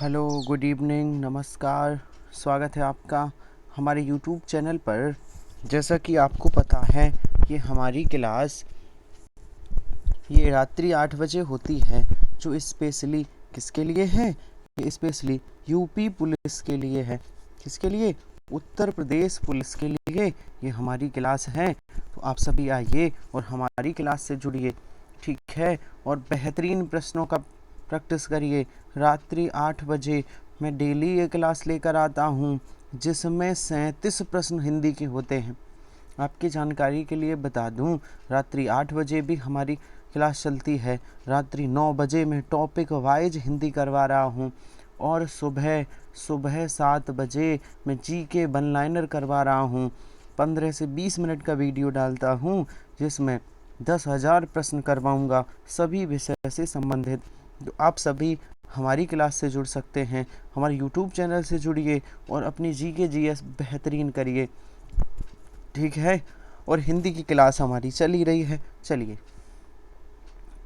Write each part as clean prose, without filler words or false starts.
Hello, good evening, नमस्कार। स्वागत है आपका हमारे यूट्यूब चैनल पर। जैसा कि आपको पता है कि हमारी क्लास ये रात्रि 8 बजे होती है, जो स्पेशली किसके लिए है? ये स्पेशली यूपी पुलिस के लिए है। किसके लिए? उत्तर प्रदेश पुलिस के लिए ये हमारी क्लास है। तो आप सभी आइए और हमारी क्लास से जुड़िए, ठीक है? और बेहतरीन प्रश्नों का प्रैक्टिस करिए। रात्रि 8 बजे मैं डेली ये क्लास लेकर आता हूँ, जिसमें 37 प्रश्न हिंदी के होते हैं। आपकी जानकारी के लिए बता दूं, रात्रि 8 बजे भी हमारी क्लास चलती है। रात्रि 9 बजे मैं टॉपिक वाइज हिंदी करवा रहा हूं, और सुबह सुबह 7 बजे मैं जीके वन लाइनर करवा रहा हूं। 15 से 20 मिनट का वीडियो डालता हूं, जिसमें 10,000 प्रश्न करवाऊंगा, सभी विषय से संबंधित। तो आप सभी हमारी क्लास से जुड़ सकते हैं। हमारे यूट्यूब चैनल से जुड़िए और अपनी जीके जीएस बेहतरीन करिए, ठीक है? और हिंदी की क्लास हमारी चल ही रही है। चलिए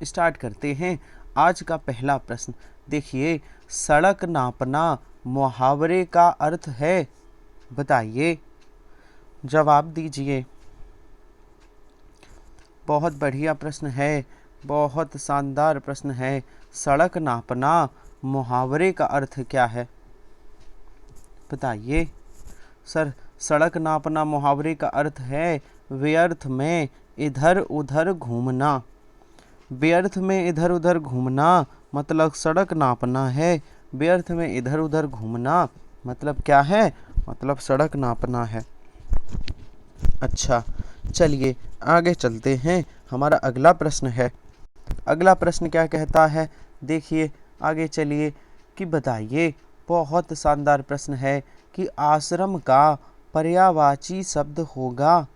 स्टार्ट करते हैं। आज का पहला प्रश्न देखिए, सड़क नापना मुहावरे का अर्थ है? बताइए, जवाब दीजिए। बहुत बढ़िया प्रश्न है, बहुत शानदार प्रश्न है। सड़क नापना मुहावरे का अर्थ क्या है? बताइए सर। सड़क नापना मुहावरे का अर्थ है व्यर्थ में इधर उधर घूमना। व्यर्थ में इधर उधर घूमना मतलब सड़क नापना है। व्यर्थ में इधर उधर घूमना मतलब क्या है? मतलब सड़क नापना है। अच्छा, चलिए आगे चलते हैं। हमारा अगला प्रश्न है। अगला प्रश्न क्या कहता है? देखिए आगे चलिए कि बताइए, बहुत शानदार प्रश्न है कि आश्रम का पर्यायवाची शब्द होगा।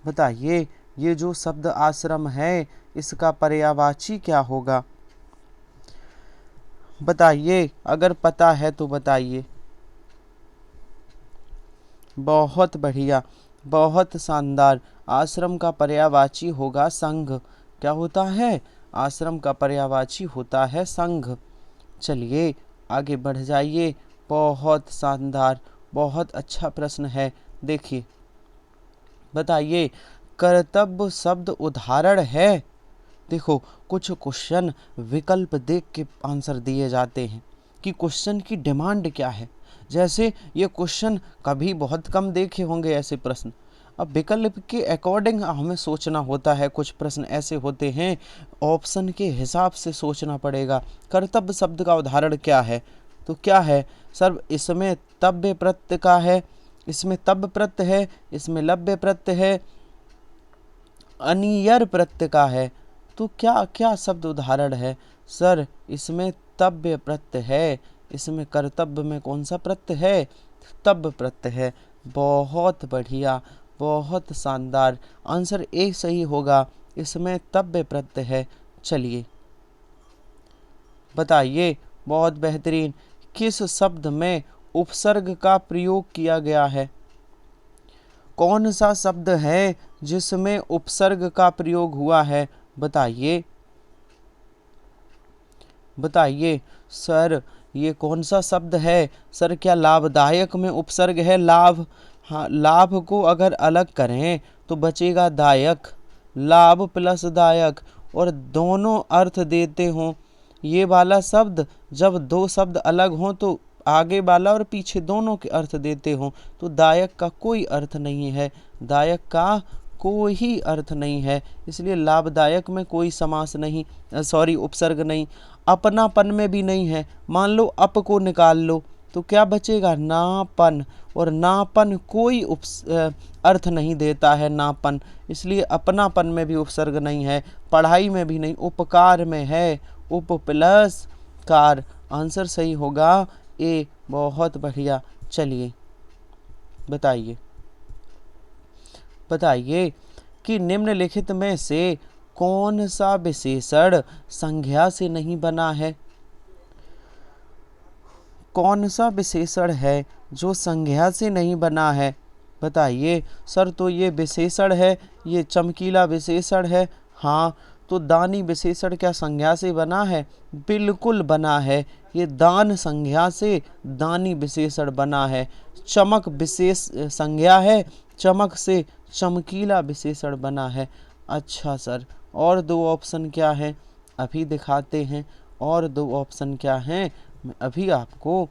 बताइए, ये जो शब्द आश्रम है, इसका पर्यायवाची क्या होगा? बताइए, अगर पता है तो बताइए। बहुत बढ़िया, बहुत शानदार। आश्रम का पर्यायवाची होगा संघ। क्या होता है? आश्रम का पर्यायवाची होता है संघ। चलिए आगे बढ़ जाइए। बहुत शानदार, बहुत अच्छा प्रश्न है। देखिए, बताइए, कर्तव्य शब्द उदाहरण है। देखो, कुछ क्वेश्चन विकल्प देख के आंसर दिए जाते हैं कि क्वेश्चन की डिमांड क्या है। जैसे ये क्वेश्चन कभी बहुत कम देखे होंगे ऐसे प्रश्न। अब विकल्प के अकॉर्डिंग हमें सोचना होता है। कुछ प्रश्न ऐसे होते हैं, ऑप्शन के हिसाब से सोचना पड़ेगा। कर्तव्य शब्द का उदाहरण क्या है? तो क्या है सर? इसमें तव्य प्रत्यय का है, इसमें तब प्रत्यय है, इसमें लव्य प्रत्यय है, अनियर प्रत्यय का है। तो क्या क्या शब्द उदाहरण है? सर, इसमें तव्य प्रत्यय है। इसमें कर्तव्य में कौन सा प्रत्यय है? तब प्रत्यय है। बहुत बढ़िया, बहुत शानदार। आंसर एक सही होगा, इसमें तव्य प्रत्यय है। चलिए बताइए, बहुत बेहतरीन। किस शब्द में उपसर्ग का प्रयोग किया गया है? कौन सा शब्द है जिसमें उपसर्ग का प्रयोग हुआ है? बताइए, बताइए सर, ये कौन सा शब्द है? सर, क्या लाभदायक में उपसर्ग है? लाभ, हाँ, लाभ को अगर अलग करें तो बचेगा दायक। लाभ प्लस दायक, और दोनों अर्थ देते हों। ये वाला शब्द जब दो शब्द अलग हों तो आगे वाला और पीछे दोनों के अर्थ देते हों, तो दायक का कोई अर्थ नहीं है। दायक का कोई ही अर्थ नहीं है, इसलिए लाभदायक में कोई समास नहीं, सॉरी, उपसर्ग नहीं। अपनापन में भी नहीं है। मान लो अप को निकाल लो तो क्या बचेगा? नापन, और नापन कोई अर्थ नहीं देता है, नापन। इसलिए अपनापन में भी उपसर्ग नहीं है, पढ़ाई में भी नहीं, उपकार में है। उप प्लस कार, आंसर सही होगा ए। बहुत बढ़िया। चलिए बताइए, बताइए कि निम्नलिखित में से कौन सा विशेषण संज्ञा से नहीं बना है? कौन सा विशेषण है जो संज्ञा से नहीं बना है? बताइए सर। तो ये विशेषण है, ये चमकीला विशेषण है। हाँ, तो दानी विशेषण क्या संज्ञा से बना है? बिल्कुल बना है। ये दान संज्ञा से दानी विशेषण बना है। चमक विशेष संज्ञा है, चमक से चमकीला विशेषण बना है। अच्छा सर, और दो ऑप्शन क्या है अभी दिखाते हैं। और दो ऑप्शन क्या हैं मैं अभी आपको।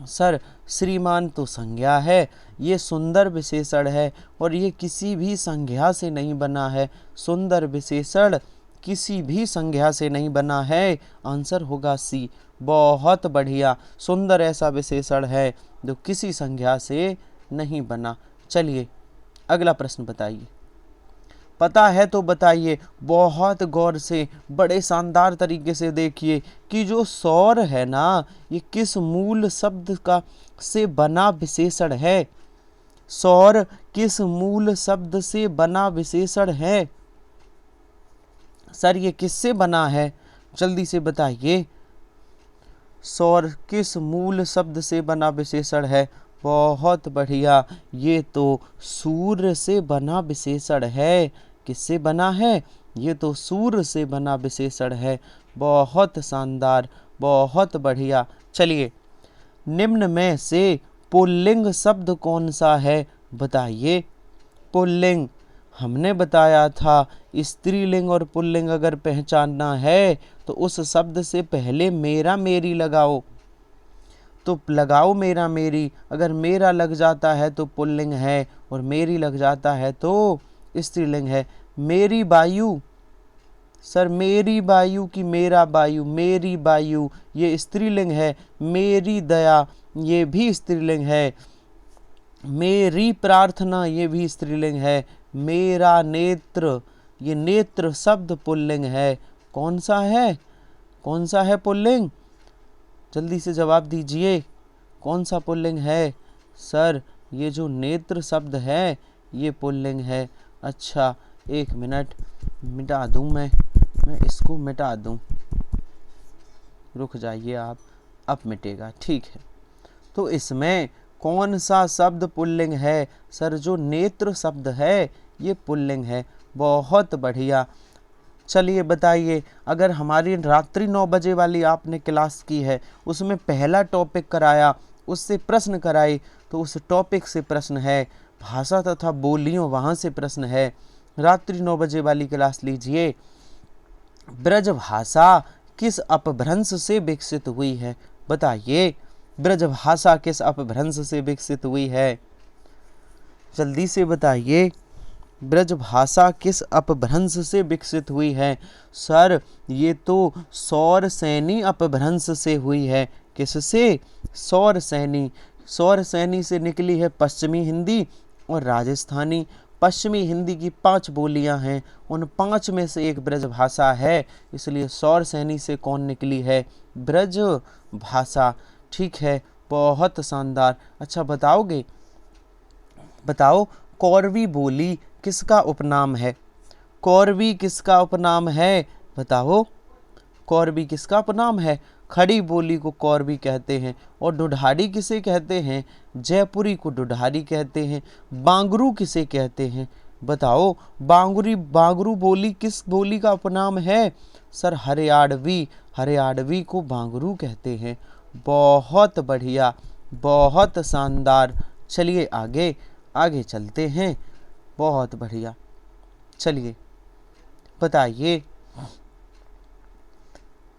सर श्रीमान तो संज्ञा है, ये सुंदर विशेषण है और ये किसी भी संज्ञा से नहीं बना है। सुंदर विशेषण किसी भी संज्ञा से नहीं बना है। आंसर होगा सी। बहुत बढ़िया, सुंदर ऐसा विशेषण है जो किसी संज्ञा से नहीं बना। चलिए अगला प्रश्न बताइए। पता है तो बताइए। बहुत गौर से बड़े शानदार तरीके से देखिए कि जो सौर है ना, ये किस मूल शब्द का से बना विशेषण है। सौर किस मूल शब्द से बना विशेषण है। सर ये किससे बना है, जल्दी से बताइए। सौर किस मूल शब्द से बना विशेषण है। बहुत बढ़िया, ये तो सूर्य से बना विशेषण है। किससे बना है, ये तो सूर्य से बना विशेषण है। बहुत शानदार, बहुत बढ़िया। चलिए निम्न में से पुल्लिंग शब्द कौन सा है बताइए। पुल्लिंग हमने बताया था, स्त्रीलिंग और पुल्लिंग अगर पहचानना है तो उस शब्द से पहले मेरा मेरी लगाओ। तो लगाओ मेरा मेरी, अगर मेरा लग जाता है तो पुल्लिंग है और मेरी लग जाता है तो स्त्रीलिंग है। मेरी वायु, सर मेरी वायु की मेरा वायु, मेरी वायु ये स्त्रीलिंग है। मेरी दया ये भी स्त्रीलिंग है। मेरी प्रार्थना ये भी स्त्रीलिंग है। मेरा नेत्र, ये नेत्र शब्द पुल्लिंग है। कौन सा है, कौन सा है पुल्लिंग, जल्दी से जवाब दीजिए। कौन सा पुल्लिंग है। सर ये जो नेत्र शब्द है ये पुल्लिंग है। अच्छा एक मिनट, मिटा दूं मैं इसको मिटा दूं, रुक जाइए आप, अब मिटेगा, ठीक है। तो इसमें कौन सा शब्द पुल्लिंग है। सर जो नेत्र शब्द है ये पुल्लिंग है। बहुत बढ़िया। चलिए बताइए, अगर हमारी रात्रि 9 बजे वाली आपने क्लास की है, उसमें पहला टॉपिक कराया, उससे प्रश्न कराए, तो उस टॉपिक से प्रश्न है। भाषा तथा बोलियों, वहाँ से प्रश्न है। रात्रि 9 बजे वाली क्लास लीजिए। ब्रज भाषा किस अपभ्रंश से विकसित हुई है बताइए। ब्रज भाषा किस अपभ्रंश से विकसित हुई है, जल्दी से बताइए। ब्रज भाषा किस अपभ्रंश से विकसित हुई है। सर ये तो सौर सैनी अपभ्रंश से हुई है। किससे, सौर सैनी। सौर सैनी से निकली है पश्चिमी हिंदी और राजस्थानी। पश्चिमी हिंदी की 5 बोलियां हैं, उन 5 में से एक ब्रज भाषा है, इसलिए सौर सैनी से कौन निकली है, ब्रज भाषा। ठीक है, बहुत शानदार। अच्छा बताओगे, बताओ कौरवी बोली किसका उपनाम है। कौरवी किसका उपनाम है बताओ। कौरवी किसका उपनाम है। खड़ी बोली को कौरवी कहते हैं। और ढूढ़ाड़ी किसे कहते हैं, जयपुरी को ढूढ़ाड़ी कहते हैं। बांगरू किसे कहते हैं बताओ। बांगरू बोली किस बोली का उपनाम है। सर हरियाणवी, हरियाणवी को बांगरू कहते हैं। बहुत बढ़िया, बहुत शानदार। चलिए आगे आगे चलते हैं। बहुत बढ़िया, चलिए बताइए,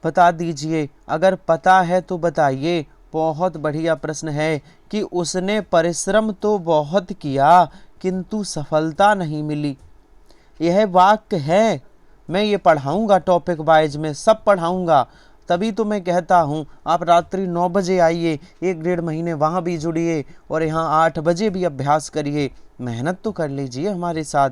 बता दीजिए, अगर पता है तो बताइए। बहुत बढ़िया प्रश्न है कि उसने परिश्रम तो बहुत किया किंतु सफलता नहीं मिली। यह वाक्य है। मैं ये पढ़ाऊंगा टॉपिक वाइज में, सब पढ़ाऊंगा, तभी तो मैं कहता हूँ आप रात्रि 9 बजे आइए, 1-1.5 महीने वहाँ भी जुड़िए और यहाँ 8 बजे भी अभ्यास करिए। मेहनत तो कर लीजिए हमारे साथ,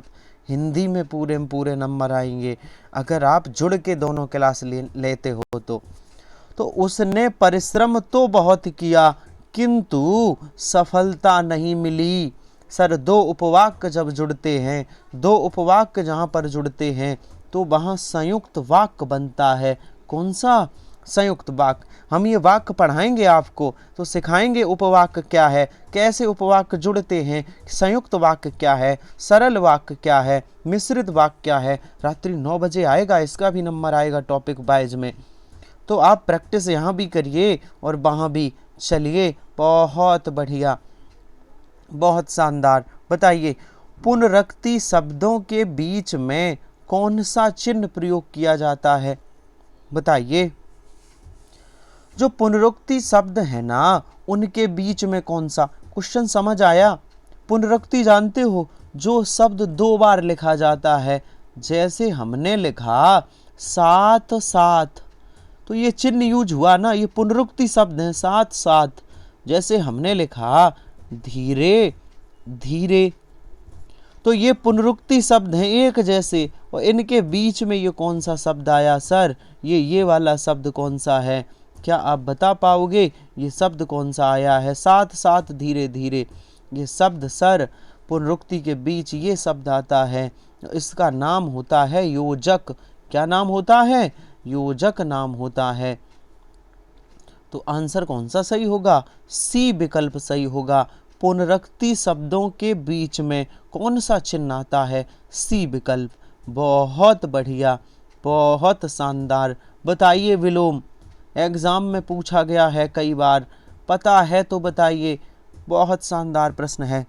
हिंदी में पूरे नंबर आएंगे अगर आप जुड़ के दोनों क्लास लेते हो तो उसने परिश्रम तो बहुत किया किंतु सफलता नहीं मिली। सर 2 उपवाक्य जब जुड़ते हैं, 2 उपवाक्य जहाँ पर जुड़ते हैं तो वहाँ संयुक्त वाक्य बनता है। कौन सा, संयुक्त वाक्य। हम ये वाक्य पढ़ाएंगे आपको तो सिखाएंगे उपवाक्य क्या है, कैसे उपवाक्य जुड़ते हैं, संयुक्त वाक्य क्या है, सरल वाक्य क्या है, मिश्रित वाक्य क्या है। रात्रि 9 बजे आएगा, इसका भी नंबर आएगा टॉपिक वाइज में। तो आप प्रैक्टिस यहाँ भी करिए और वहाँ भी चलिए। बहुत बढ़िया, बहुत शानदार। बताइए, पुनरक्ति शब्दों के बीच में कौन सा चिन्ह प्रयोग किया जाता है? बताइए, जो पुनरुक्ति शब्द है ना, उनके बीच में कौन सा? क्वेश्चन समझ आया? पुनरुक्ति जानते हो, जो शब्द 2 बार लिखा जाता है। जैसे हमने लिखा साथ साथ, तो ये चिन्ह यूज हुआ ना, ये पुनरुक्ति शब्द है, साथ साथ। जैसे हमने लिखा धीरे धीरे, तो ये पुनरुक्ति शब्द हैं एक जैसे। और इनके बीच में ये कौन सा शब्द आया सर? ये वाला शब्द कौन सा है? क्या आप बता पाओगे ये शब्द कौन सा आया है? साथ साथ धीरे धीरे, ये शब्द सर पुनरुक्ति के बीच ये शब्द आता है। इसका नाम होता है योजक। क्या नाम होता है? योजक नाम होता है। तो आंसर कौन सा सही होगा? सी विकल्प सही होगा। पुनरुक्ति शब्दों के बीच में कौन सा चिन्ह आता है? सी विकल्प। बहुत बढ़िया, बहुत शानदार। बताइए, विलोम एग्जाम में पूछा गया है कई बार, पता है तो बताइए। बहुत शानदार प्रश्न है।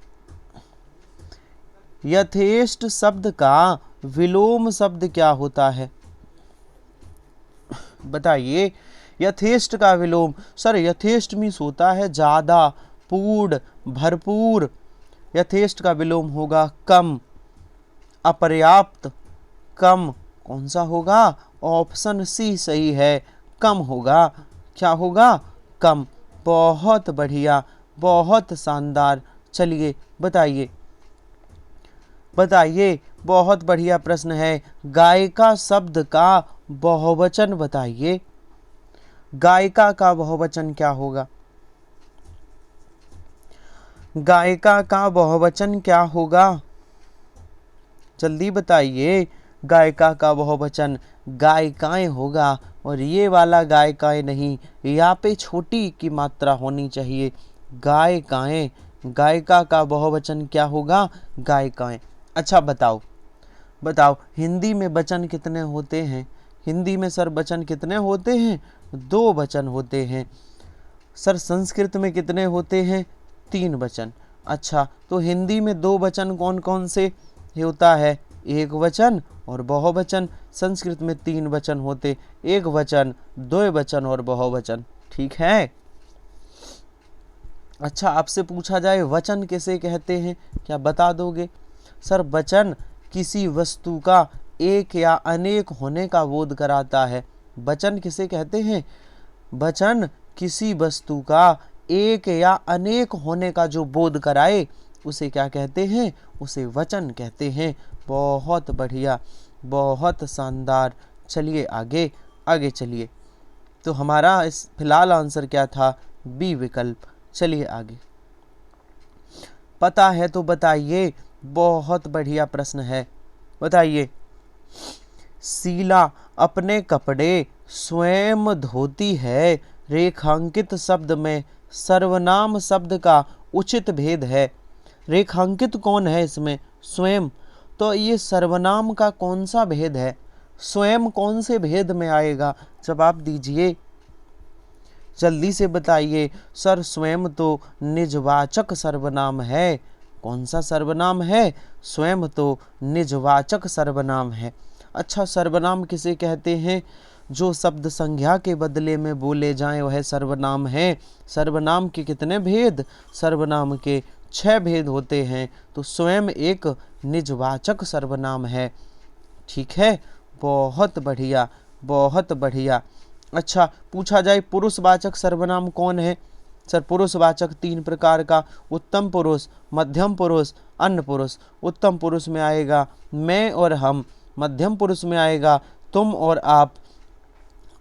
यथेष्ट शब्द का विलोम शब्द क्या होता है? बताइए, यथेष्ट का विलोम। सर यथेष्ट मीन्स होता है ज्यादा, पूर्ण, भरपूर। यथेष्ट का विलोम होगा कम, अपर्याप्त, कम। कौन सा होगा? ऑप्शन सी सही है, कम होगा। क्या होगा? कम। बहुत बढ़िया, बहुत शानदार। चलिए बताइए, बताइए, बहुत बढ़िया प्रश्न है। गायिका शब्द का बहुवचन बताइए। गायिका का बहुवचन क्या होगा? गायिका का बहुवचन क्या होगा? जल्दी बताइए। गायिका का बहुवचन गायिकाएं होगा। और ये वाला गायिकाएं नहीं, यहाँ पे छोटी की मात्रा होनी चाहिए। गायिकाएं, गायिका का बहुवचन क्या होगा? गायिकाएं। अच्छा बताओ, बताओ हिंदी में वचन कितने होते हैं? हिंदी में सर वचन कितने होते हैं? 2 वचन होते हैं। सर संस्कृत में कितने होते हैं? 3 वचन। अच्छा, तो हिंदी में 2 वचन कौन कौन से होता है? एक वचन और बहुवचन। संस्कृत में 3 वचन होते, एक वचन, 2 वचन और बहुवचन। ठीक है। अच्छा, आपसे पूछा जाए वचन किसे कहते हैं, क्या बता दोगे? सर वचन किसी वस्तु का एक या अनेक होने का बोध कराता है। वचन किसे कहते हैं? वचन किसी वस्तु का एक या अनेक होने का जो बोध कराए, उसे क्या कहते हैं? उसे वचन कहते हैं। बहुत बढ़िया, बहुत शानदार। चलिए आगे, आगे चलिए। तो हमारा इस फिलहाल आंसर क्या था? बी विकल्प। चलिए आगे। पता है तो बताइए। बहुत बढ़िया प्रश्न है। बताइए, शीला अपने कपड़े स्वयं धोती है, रेखांकित शब्द में सर्वनाम शब्द का उचित भेद है। रेखांकित कौन है इसमें? स्वयं। तो ये सर्वनाम का कौन सा भेद है? स्वयं कौन से भेद में आएगा? जवाब दीजिए, जल्दी से बताइए। सर स्वयं तो निजवाचक सर्वनाम है। कौन सा सर्वनाम है? स्वयं तो निजवाचक सर्वनाम है। अच्छा, सर्वनाम किसे कहते हैं? जो शब्द संज्ञा के बदले में बोले जाएं वह सर्वनाम है। सर्वनाम के कितने भेद? सर्वनाम के 6 भेद होते हैं। तो स्वयं एक निजवाचक सर्वनाम है। ठीक है, बहुत बढ़िया, बहुत बढ़िया। अच्छा, पूछा जाए पुरुषवाचक सर्वनाम कौन है? सर पुरुषवाचक 3 प्रकार का, उत्तम पुरुष, मध्यम पुरुष, अन्य पुरुष। उत्तम पुरुष में आएगा मैं और हम, मध्यम पुरुष में आएगा तुम और आप,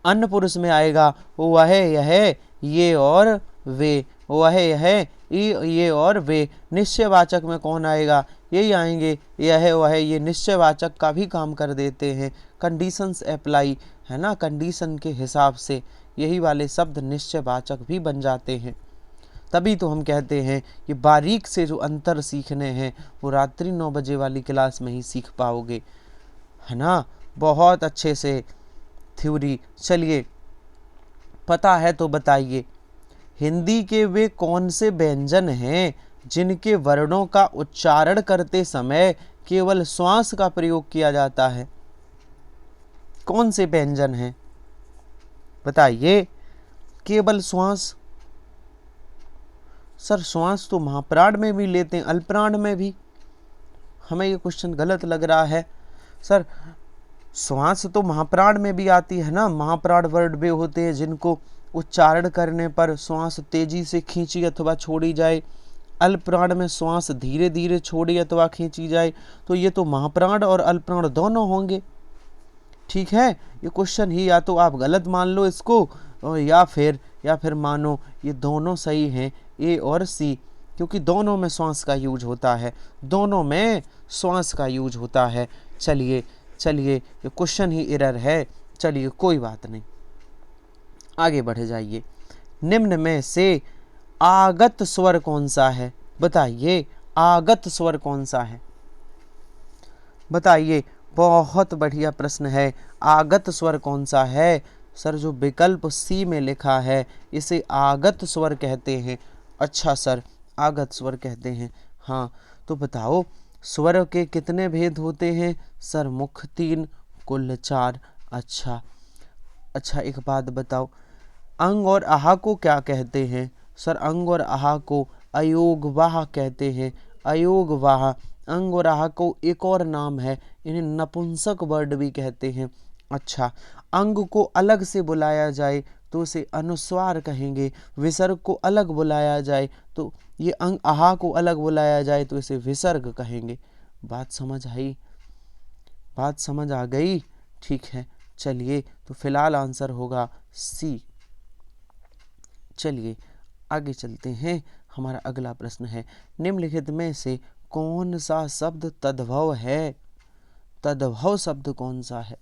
अन्य पुरुष में आएगा वह, यह, ये और वे, वह, यह, ये और वे। निश्चयवाचक में कौन आएगा? यही आएंगे, यह, वह, ये। निश्चयवाचक का भी काम कर देते हैं। कंडीशंस अप्लाई, है ना, कंडीशन के हिसाब से यही वाले शब्द निश्चयवाचक भी बन जाते हैं। तभी तो हम कहते हैं कि बारीक से जो अंतर सीखने हैं वो रात्रि 9 बजे वाली क्लास में ही सीख पाओगे, है ना, बहुत अच्छे से थ्योरी। चलिए पता है तो बताइए। हिंदी के वे कौन से व्यंजन हैं जिनके वर्णों का उच्चारण करते समय केवल श्वास का प्रयोग किया जाता है? कौन से व्यंजन हैं बताइए? केवल श्वास। सर श्वास तो महाप्राण में भी लेते हैं, अल्पप्राण में भी। हमें ये क्वेश्चन गलत लग रहा है। सर श्वास तो महाप्राण में भी आती है ना। महाप्राण वर्ड वे होते हैं जिनको उच्चारण करने पर श्वास तेजी से खींची अथवा छोड़ी जाए। अल्पप्राण में श्वास धीरे धीरे छोड़ी अथवा खींची जाए। तो ये तो महाप्राण और अल्पप्राण दोनों होंगे। ठीक है, ये क्वेश्चन ही या तो आप गलत मान लो इसको, या फिर मानो ये दोनों सही हैं, ए और सी, क्योंकि दोनों में श्वास का यूज होता है। दोनों में श्वास का यूज होता है। चलिए ये क्वेश्चन ही एरर है। चलिए कोई बात नहीं, आगे बढ़ जाइए। निम्न में से आगत स्वर कौन सा है? बताइए, आगत स्वर कौन सा है? बताइए, बहुत बढ़िया प्रश्न है। आगत स्वर कौन सा है? सर जो विकल्प सी में लिखा है इसे आगत स्वर कहते हैं। अच्छा सर, आगत स्वर कहते हैं। हाँ तो बताओ स्वर के कितने भेद होते हैं? सर मुख्य 3, कुल 4। अच्छा, एक बात बताओ, अंग और आहा को क्या कहते हैं? सर अंग और आहा को अयोगवाह कहते हैं। अयोगवाह। अंग और आहा को एक और नाम है, इन्हें नपुंसक वर्ड भी कहते हैं। अच्छा, अंग को अलग से बुलाया जाए तो उसे अनुस्वार कहेंगे। विसर्ग को अलग बुलाया जाए तो ये अंग, आहा को अलग बुलाया जाए तो इसे विसर्ग कहेंगे। बात समझ आई? बात समझ आ गई? ठीक है, चलिए तो फिलहाल आंसर होगा सी। चलिए आगे चलते हैं। हमारा अगला प्रश्न है, निम्नलिखित में से कौन सा शब्द तद्भव है? तद्भव शब्द कौन सा है?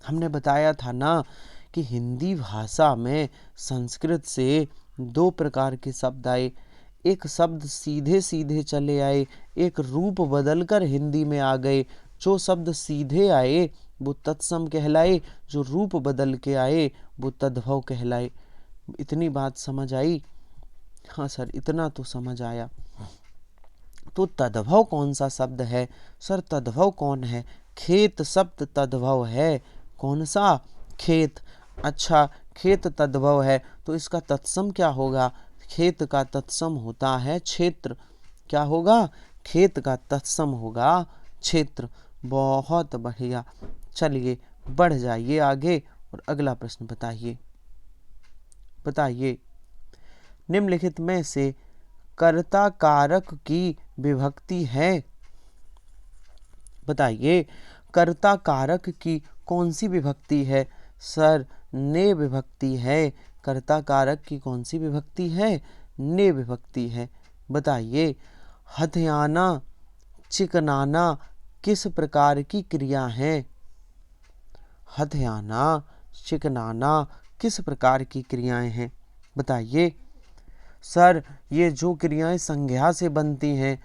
हमने बताया था ना कि हिंदी भाषा में संस्कृत से 2 प्रकार के शब्द आए। एक शब्द सीधे सीधे चले आए, एक रूप बदलकर हिंदी में आ गए। जो शब्द सीधे आए वो तत्सम कहलाए, जो रूप बदल के आए वो तद्भव कहलाए। इतनी बात समझ आई? हाँ सर, इतना तो समझ आया। तो तद्भव कौन सा शब्द है? सर तद्भव कौन है? खेत शब्द तद्भव है। कौन सा? खेत। अच्छा, खेत तद्भव है तो इसका तत्सम क्या होगा? खेत का तत्सम होता है क्षेत्र। क्या होगा? खेत का तत्सम होगा क्षेत्र। बहुत बढ़िया। चलिए बढ़ जाइए आगे और अगला प्रश्न बताइए। निम्नलिखित में से कर्ता कारक की विभक्ति है? बताइए, कर्ता कारक की कौन सी विभक्ति है? सर ने विभक्ति है। कर्ता कारक की कौन सी विभक्ति है? ने विभक्ति है। बताइए, हथियाना चिकनाना किस प्रकार की क्रिया है? हथियाना चिकनाना किस प्रकार की क्रियाएं हैं? बताइए। सर ये जो क्रियाएं संज्ञा से बनती हैं,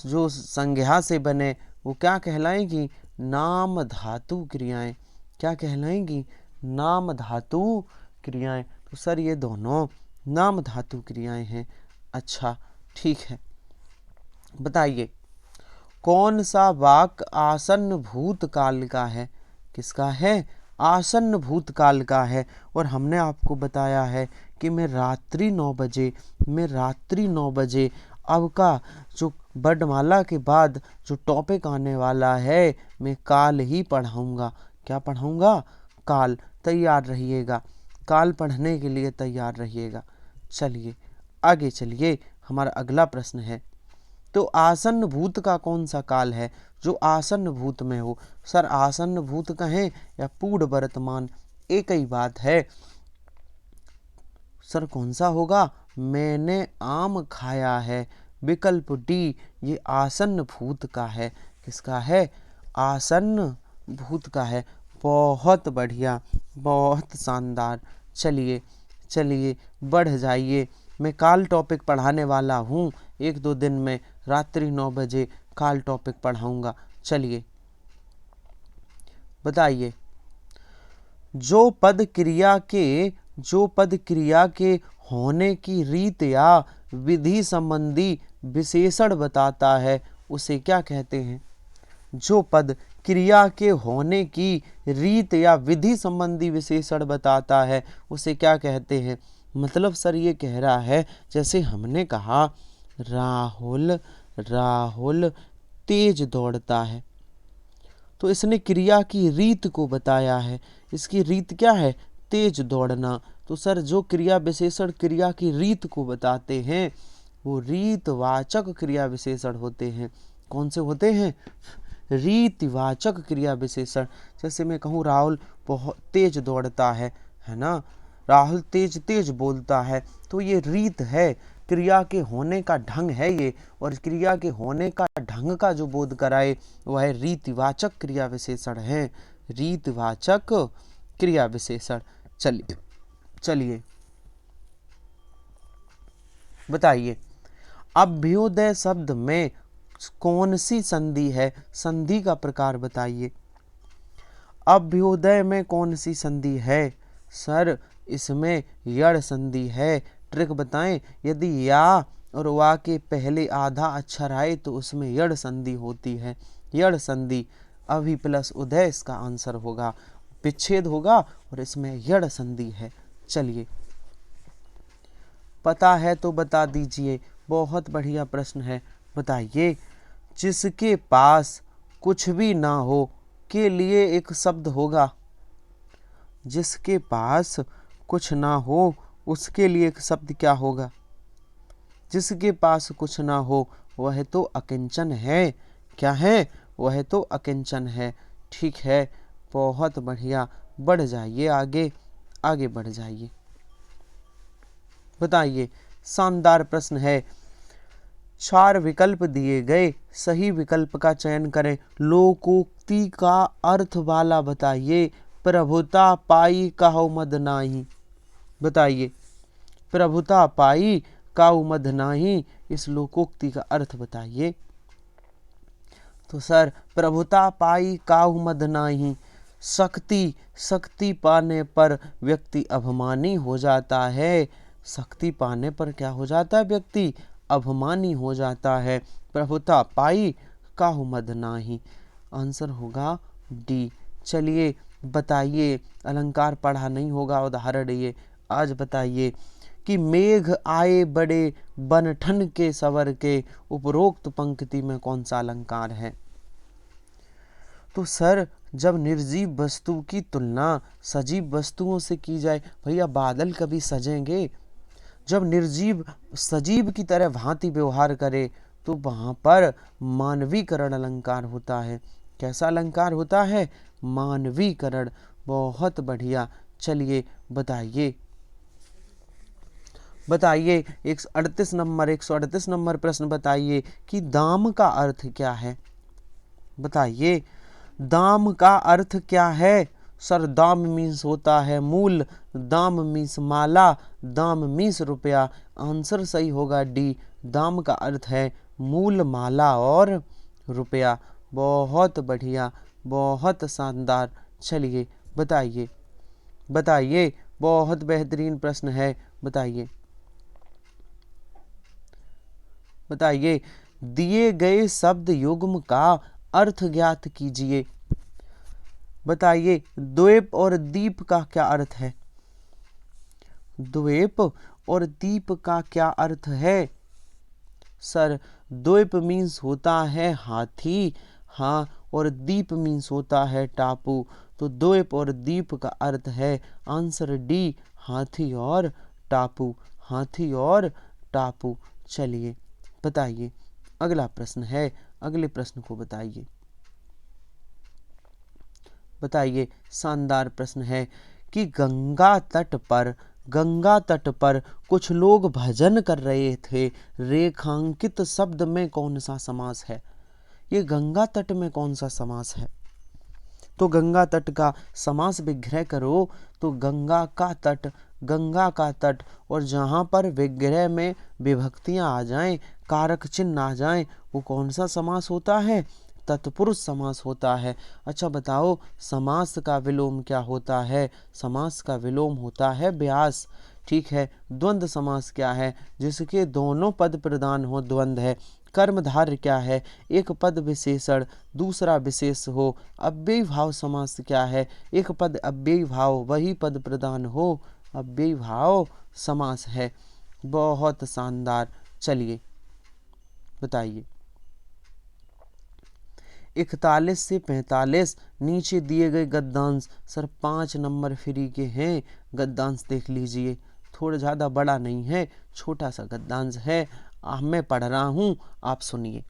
जो संज्ञा से बने वो क्या कहलाएंगी? नाम धातु क्रियाएं। क्या कहलाएंगी? नाम धातु क्रियाएं। तो सर ये दोनों नाम धातु क्रियाएं हैं। अच्छा ठीक है, बताइए कौन सा वाक्य आसन्न भूतकाल का है? किसका है? आसन्न भूतकाल का है। और हमने आपको बताया है कि मैं रात्रि 9 बजे अब का जो वर्णमाला के बाद जो टॉपिक आने वाला है मैं काल ही पढ़ाऊँगा। क्या पढ़ाऊँगा? काल। तैयार रहिएगा, काल पढ़ने के लिए तैयार रहिएगा। चलिए आगे चलिए, हमारा अगला प्रश्न है, तो आसन्न भूत का कौन सा काल है जो आसन्न भूत में हो? सर आसन्न भूत कहें या पूर्ण वर्तमान एक ही बात है। सर कौन सा होगा? मैंने आम खाया है। विकल्प डी, ये आसन्न भूत का है। किसका है? आसन्न भूत का है। बहुत बढ़िया, बहुत शानदार। चलिए बढ़ जाइए। मैं काल टॉपिक पढ़ाने वाला हूँ 1-2 दिन में। रात्रि 9 बजे काल टॉपिक पढ़ाऊँगा। चलिए बताइए, जो पद क्रिया के होने की रीत या विधि संबंधी विशेषण बताता है उसे क्या कहते हैं? जो पद क्रिया के होने की रीत या विधि संबंधी विशेषण बताता है उसे क्या कहते हैं? मतलब सर ये कह रहा है, जैसे हमने कहा राहुल राहुल तेज दौड़ता है, तो इसने क्रिया की रीत को बताया है। इसकी रीत क्या है? तेज दौड़ना। तो सर जो क्रिया विशेषण क्रिया की रीत को बताते हैं वो रीतवाचक क्रिया विशेषण होते हैं। कौन से होते हैं? रीतिवाचक क्रिया विशेषण। जैसे मैं कहूँ राहुल बहुत तेज दौड़ता है ना, राहुल तेज तेज बोलता है, तो ये रीत है, क्रिया के होने का ढंग है ये, और क्रिया के होने का ढंग का जो बोध कराए वह रीतिवाचक क्रिया विशेषण है। रीतिवाचक क्रिया विशेषण। चलिए बताइए, अभ्युदय शब्द में कौन सी संधि है? संधि का प्रकार बताइए। अभ्युदय में कौन सी संधि है? सर इसमें यड़ संधि है। ट्रिक बताएं, यदि या और वा के पहले आधा अक्षर आए तो उसमें यड़ संधि होती है। यड़ संधि, अभि प्लस उदय इसका आंसर होगा। विच्छेद होगा और इसमें यड़ संधि है। चलिए, पता है तो बता दीजिए। बहुत बढ़िया प्रश्न है। बताइए, जिसके पास कुछ भी ना हो के लिए एक शब्द होगा। जिसके पास कुछ ना हो उसके लिए एक शब्द क्या होगा? जिसके पास कुछ ना हो वह तो अकिंचन है। क्या है? वह तो अकिंचन है। ठीक है, बहुत बढ़िया। बढ़ जाइए आगे, आगे बढ़ जाइए। बताइए, शानदार प्रश्न है। 4 विकल्प दिए गए, सही विकल्प का चयन करें। लोकोक्ति का अर्थ वाला बताइए। प्रभुता पाई काहू मद नाही। बताइए, प्रभुता पाई काहू मद नाही, इस लोकोक्ति का अर्थ बताइए। तो सर प्रभुता पाई काहू मद नाही, शक्ति पाने पर व्यक्ति अभिमानी हो जाता है। शक्ति पाने पर क्या हो जाता है? व्यक्ति अभिमानी हो जाता है। प्रभुता पाई काहू मद नाही, आंसर होगा डी। चलिए बताइए, अलंकार पढ़ा नहीं होगा, उदाहरण ये आज बताइए कि मेघ आए बड़े बनठन के सवर के, उपरोक्त पंक्ति में कौन सा अलंकार है? तो सर जब निर्जीव वस्तु की तुलना सजीव वस्तुओं से की जाए, भैया बादल कभी सजेंगे? जब निर्जीव सजीव की तरह भांति व्यवहार करे तो वहां पर मानवीकरण अलंकार होता है। कैसा अलंकार होता है? मानवीकरण। बहुत बढ़िया। चलिए बताइए, बताइए 138 नंबर प्रश्न बताइए कि दाम का अर्थ क्या है? बताइए, दाम का अर्थ क्या है? सर दाम मीन्स होता है मूल, दाम मीन्स माला, दाम मीन्स रुपया। आंसर सही होगा डी। दाम का अर्थ है मूल, माला और रुपया। बहुत बढ़िया, बहुत शानदार। चलिए बताइए, बताइए, बहुत बेहतरीन प्रश्न है। बताइए, बताइए, दिए गए शब्द युग्म का अर्थ ज्ञात कीजिए। बताइए, द्वीप और दीप का क्या अर्थ है? द्वीप और दीप का क्या अर्थ है? सर द्वीप मीन्स होता है हाथी, हाँ, और दीप मीन्स होता है टापू। तो द्वीप और दीप का अर्थ है आंसर डी, हाथी और टापू। हाथी और टापू। चलिए बताइए, अगला प्रश्न है, अगले प्रश्न को बताइए। बताइए, शानदार प्रश्न है कि गंगा तट पर कुछ लोग भजन कर रहे थे, रेखांकित शब्द में कौन सा समास है? ये गंगा तट में कौन सा समास है? तो गंगा तट का समास विग्रह करो तो गंगा का तट, और जहां पर विग्रह में विभक्तियां आ जाएं, कारक चिन्ह आ जाएं, वो कौन सा समास होता है? तत्पुरुष समास होता है। अच्छा बताओ, समास का विलोम क्या होता है? समास का विलोम होता है व्यास। ठीक है। द्वंद्व समास क्या है? जिसके दोनों पद प्रधान हो, द्वंद्व है। कर्मधारय क्या है? एक पद विशेषण दूसरा विशेष हो। अव्ययी भाव समास क्या है? एक पद अव्ययी भाव वही पद प्रधान हो, अव्ययी भाव समास है। बहुत शानदार। चलिए बताइए। 41 से 45 नीचे दिए गए गद्यांश सर 5 नंबर फ्री के हैं। गद्यांश देख लीजिए, थोड़ा ज़्यादा बड़ा नहीं है, छोटा सा गद्यांश है। मैं पढ़ रहा हूँ, आप सुनिए।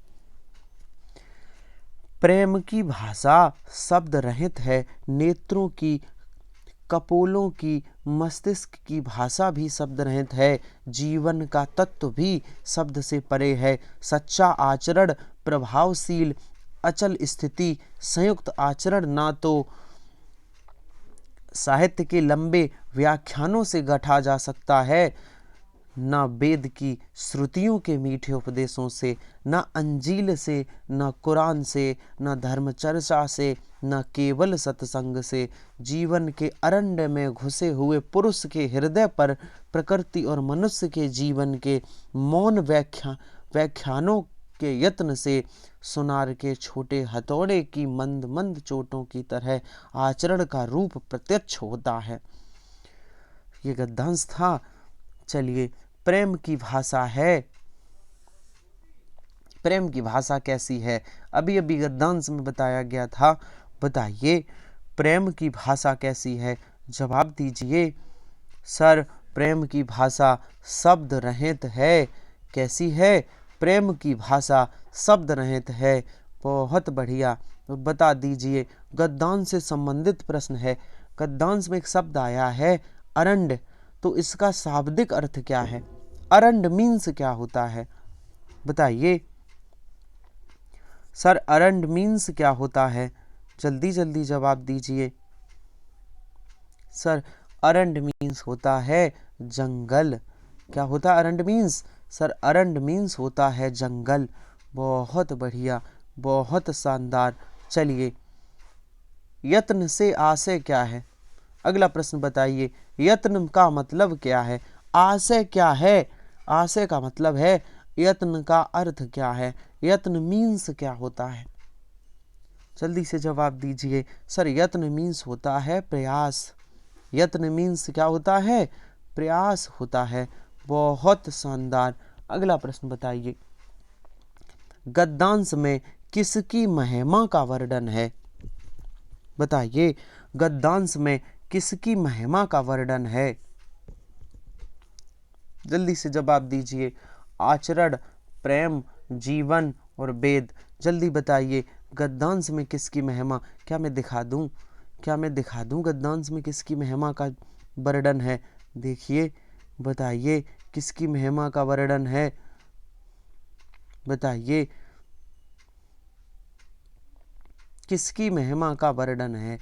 प्रेम की भाषा शब्द रहित है, नेत्रों की, कपोलों की, मस्तिष्क की भाषा भी शब्द रहित है, जीवन का तत्व भी शब्द से परे है। सच्चा आचरण, प्रभावशील अचल स्थिति, संयुक्त आचरण ना तो साहित्य के लंबे व्याख्यानों से गढ़ा जा सकता है, न वेद की श्रुतियों के मीठे उपदेशों से, न अंजील से, न कुरान से, न धर्मचर्चा से, न केवल सत्संग से। जीवन के अरण्य में घुसे हुए पुरुष के हृदय पर प्रकृति और मनुष्य के जीवन के मौन व्याख्यानों के यत्न से सुनार के छोटे हथौड़े की मंद मंद चोटों की तरह आचरण का रूप प्रत्यक्ष होता है। ये गद्यांश था। चलिए, प्रेम की भाषा है। प्रेम की भाषा कैसी है? अभी अभी गद्यांश में बताया गया था। बताइए प्रेम की भाषा कैसी है? जवाब दीजिए। सर प्रेम की भाषा शब्द रहित है। कैसी है? प्रेम की भाषा शब्द रहित है। बहुत बढ़िया, तो बता दीजिए। गद्यांश से संबंधित प्रश्न है। गद्यांश में एक शब्द आया है अरण्य, तो इसका शाब्दिक अर्थ क्या है? अरण्य मीन्स क्या होता है? बताइए सर, अरण्य मीन्स क्या होता है? जल्दी जल्दी जवाब दीजिए। सर अरण्य मीन्स होता है जंगल। क्या होता है अरण्य मीन्स? सर अरण्य मीन्स होता है जंगल। बहुत बढ़िया, बहुत शानदार। चलिए, यत्न से आशय क्या है? अगला प्रश्न बताइए, यत्न का मतलब क्या है? आशय क्या है? आशय का मतलब है। यत्न का अर्थ क्या है? यत्न मीन्स क्या होता है? जल्दी से जवाब दीजिए। सर यत्न मीन्स होता है प्रयास। यत्न मीन्स क्या होता है? प्रयास होता है। बहुत शानदार। अगला प्रश्न बताइए, गद्यांश में किसकी महिमा का वर्णन है? बताइए, गद्यांश में किसकी महिमा का वर्णन है? जल्दी से जवाब दीजिए। आचरण, प्रेम, जीवन और वेद। जल्दी बताइए, गद्यांश में किसकी महिमा? क्या मैं दिखा दूं? क्या मैं दिखा दूं गद्यांश में किसकी महिमा का वर्णन है? देखिए, बताइए किसकी महिमा का वर्णन है? बताइए किसकी महिमा का वर्णन है?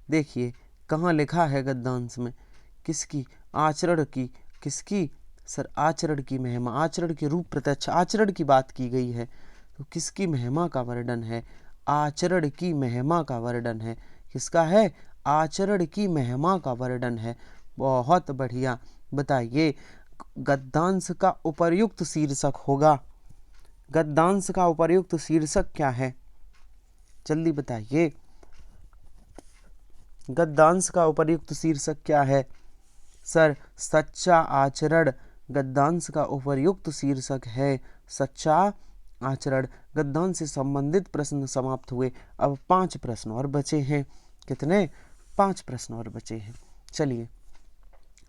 देखिए कहाँ लिखा है गद्यांश में? किसकी? आचरण की। किसकी? सर आचरण की महिमा, आचरण के रूप प्रत्यक्ष आचरण की बात की गई है। तो किसकी महिमा का वर्णन है? आचरण की महिमा का वर्णन है। किसका है? आचरण की महिमा का वर्णन है। बहुत बढ़िया। बताइए, गद्यांश का उपर्युक्त शीर्षक होगा। गद्यांश का उपर्युक्त शीर्षक क्या है? जल्दी बताइए। गद्यांश का उपर्युक्त शीर्षक क्या है? सर सच्चा आचरण गद्यांश का उपर्युक्त शीर्षक है। सच्चा आचरण। गद्यांश से संबंधित प्रश्न समाप्त हुए। अब 5 प्रश्न और बचे हैं। कितने? 5 प्रश्न और बचे हैं। चलिए,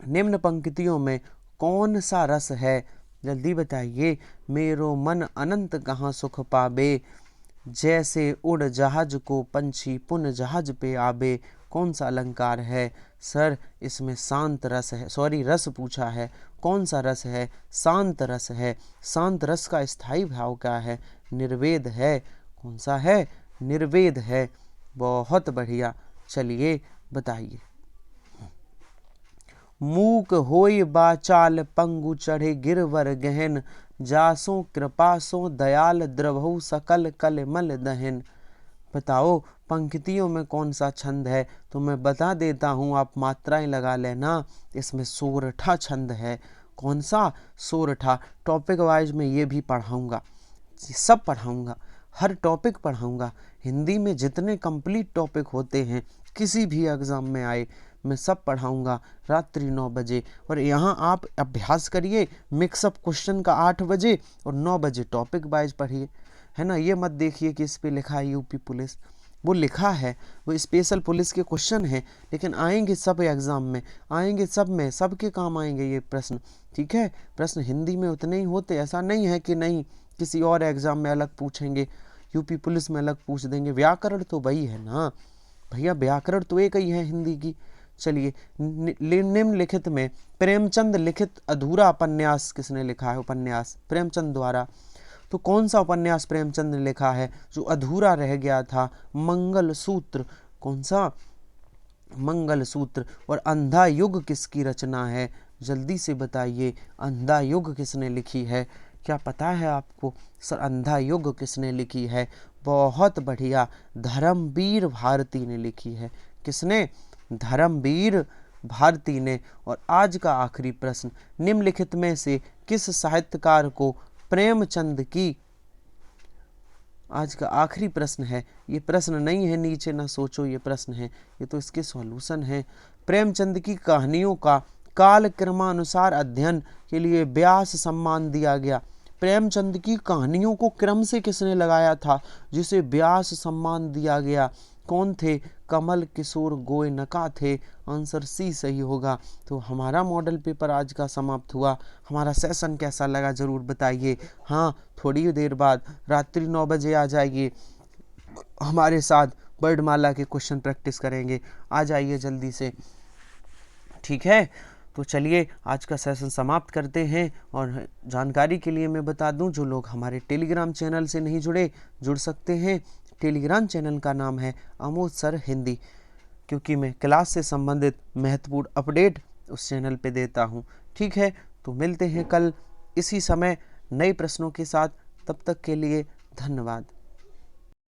निम्न पंक्तियों में कौन सा रस है? जल्दी बताइए। मेरो मन अनंत कहाँ सुख पावे, जैसे उड़ जहाज को पंछी पुन जहाज पे आवे। कौन सा अलंकार है? सर इसमें शांत रस है। सॉरी, रस पूछा है। कौन सा रस है? शांत रस है। शांत रस का स्थायी भाव क्या है? निर्वेद है। कौन सा है? निर्वेद है। बहुत बढ़िया। चलिए बताइए। मूक होय बाचाल पंगु चढ़े गिरवर गहन, जासो कृपासो दयाल द्रवहु सकल कल मल दहन। बताओ पंक्तियों में कौन सा छंद है? तो मैं बता देता हूँ, आप मात्राएं लगा लेना। इसमें सोरठा छंद है। कौन सा? सोरठा। टॉपिक वाइज में ये भी पढ़ाऊँगा, सब पढ़ाऊँगा, हर टॉपिक पढ़ाऊँगा। हिंदी में जितने कंप्लीट टॉपिक होते हैं किसी भी एग्ज़ाम में आए, मैं सब पढ़ाऊँगा रात्रि 9 बजे। और यहाँ आप अभ्यास करिए मिक्सअप क्वेश्चन का 8 बजे, और 9 बजे टॉपिक वाइज पढ़िए, है ना। ये मत देखिए कि इस पे लिखा है यूपी पुलिस, वो लिखा है, वो स्पेशल पुलिस के क्वेश्चन है, लेकिन आएंगे सब एग्ज़ाम में, आएंगे सब में, सबके काम आएंगे ये प्रश्न, ठीक है। प्रश्न हिंदी में उतने ही होते, ऐसा नहीं है कि नहीं किसी और एग्ज़ाम में अलग पूछेंगे, यूपी पुलिस में अलग पूछ देंगे। व्याकरण तो वही है ना भैया, व्याकरण तो एक ही है हिंदी की। चलिए, निम्नलिखित में प्रेमचंद लिखित अधूरा उपन्यास किसने लिखा है? उपन्यास प्रेमचंद द्वारा। तो कौन सा उपन्यास प्रेमचंद ने लिखा है जो अधूरा रह गया था? मंगलसूत्र। कौन सा? मंगलसूत्र। और अंधा युग किसकी रचना है? जल्दी से बताइए, अंधा युग किसने लिखी है? क्या पता है आपको सर अंधा युग किसने लिखी है? बहुत बढ़िया, धर्मवीर भारती ने लिखी है। किसने? धर्मवीर भारती ने। और आज का आखिरी प्रश्न, निम्नलिखित में से किस साहित्यकार को प्रेमचंद की, आज का आखिरी प्रश्न है, ये प्रश्न नहीं है नीचे ना सोचो, ये प्रश्न है, ये तो इसके सॉल्यूशन है। प्रेमचंद की कहानियों का काल क्रमानुसार अध्ययन के लिए व्यास सम्मान दिया गया। प्रेमचंद की कहानियों को क्रम से किसने लगाया था जिसे व्यास सम्मान दिया गया? कौन थे? कमल किशोर गोयनका थे। आंसर सी सही होगा। तो हमारा मॉडल पेपर आज का समाप्त हुआ। हमारा सेशन कैसा लगा ज़रूर बताइए। हाँ, थोड़ी देर बाद रात्रि 9 बजे आ जाइए, हमारे साथ वर्णमाला के क्वेश्चन प्रैक्टिस करेंगे। आ जाइए जल्दी से, ठीक है। तो चलिए आज का सेशन समाप्त करते हैं। और जानकारी के लिए मैं बता दूं, जो लोग हमारे टेलीग्राम चैनल से नहीं जुड़े, जुड़ सकते हैं। टेलीग्राम चैनल का नाम है अमोद सर हिंदी, क्योंकि मैं क्लास से संबंधित महत्वपूर्ण अपडेट उस चैनल पे देता हूं, ठीक है। तो मिलते हैं कल इसी समय नए प्रश्नों के साथ। तब तक के लिए धन्यवाद।